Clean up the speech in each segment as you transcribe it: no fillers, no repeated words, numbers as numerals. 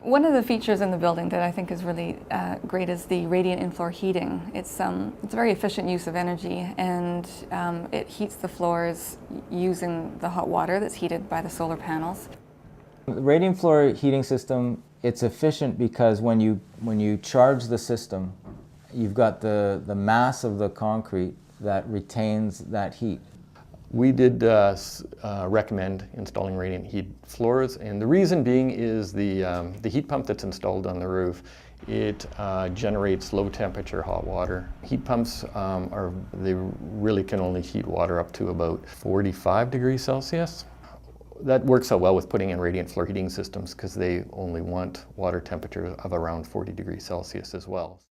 One of the features in the building that I think is really great is the radiant in-floor heating. It's a very efficient use of energy, and it heats the floors using the hot water that's heated by the solar panels. The radiant floor heating system, it's efficient because when you charge the system, you've got the mass of the concrete that retains that heat. We did recommend installing radiant heat floors, and the reason being is the heat pump that's installed on the roof, it generates low temperature hot water. Heat pumps they really can only heat water up to about 45 degrees Celsius. That works out well with putting in radiant floor heating systems because they only want water temperature of around 40 degrees Celsius as well.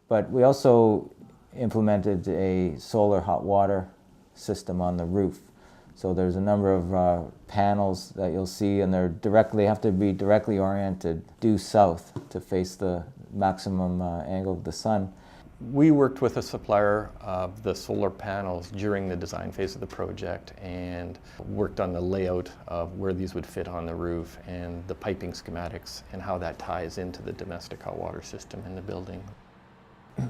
But we also implemented a solar hot water system on the roof. So there's a number of panels that you'll see, and they have to be directly oriented due south to face the maximum angle of the sun. We worked with a supplier of the solar panels during the design phase of the project and worked on the layout of where these would fit on the roof and the piping schematics and how that ties into the domestic hot water system in the building.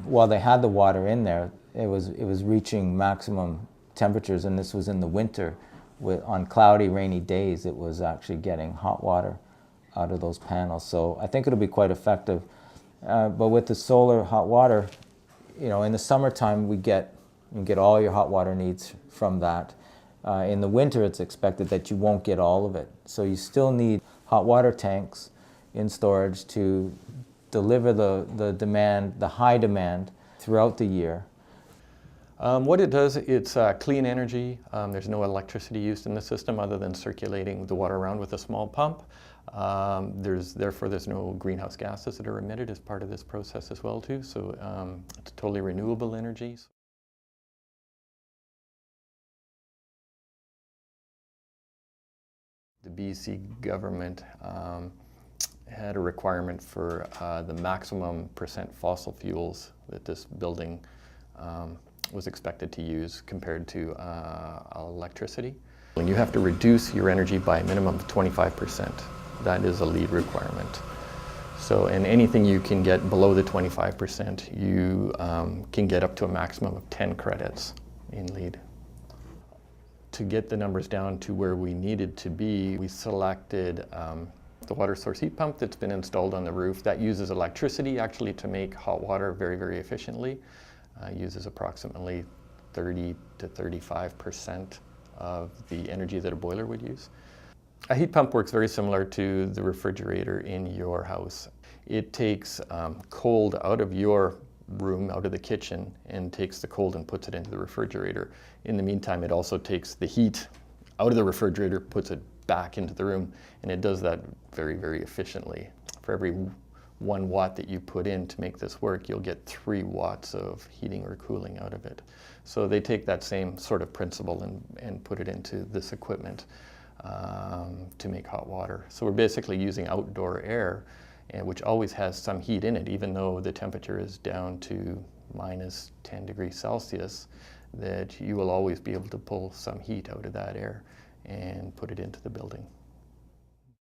While they had the water in there, it was reaching maximum temperatures, and this was in the winter. On cloudy, rainy days, it was actually getting hot water out of those panels. So I think it'll be quite effective. But with the solar hot water, in the summertime you get all your hot water needs from that. In the winter, it's expected that you won't get all of it. So you still need hot water tanks in storage to deliver the demand, the high demand throughout the year. What it does, it's clean energy. There's no electricity used in the system other than circulating the water around with a small pump. Therefore, there's no greenhouse gases that are emitted as part of this process as well too. So it's totally renewable energy. The BC government had a requirement for the maximum % fossil fuels that this building was expected to use compared to electricity. And you have to reduce your energy by a minimum of 25%. That is a LEED requirement. So, and anything you can get below the 25%, you can get up to a maximum of 10 credits in LEED. To get the numbers down to where we needed to be, we selected the water source heat pump that's been installed on the roof. That uses electricity actually to make hot water very, very efficiently. Uses approximately 30 to 35% of the energy that a boiler would use. A heat pump works very similar to the refrigerator in your house. It takes cold out of your room, out of the kitchen, and takes the cold and puts it into the refrigerator. In the meantime, it also takes the heat out of the refrigerator, puts it back into the room, and it does that very, very efficiently. For every 1 watt that you put in to make this work, you'll get 3 watts of heating or cooling out of it. So they take that same sort of principle and put it into this equipment to make hot water. So we're basically using outdoor air, which always has some heat in it, even though the temperature is down to minus 10 degrees Celsius, that you will always be able to pull some heat out of that air and put it into the building.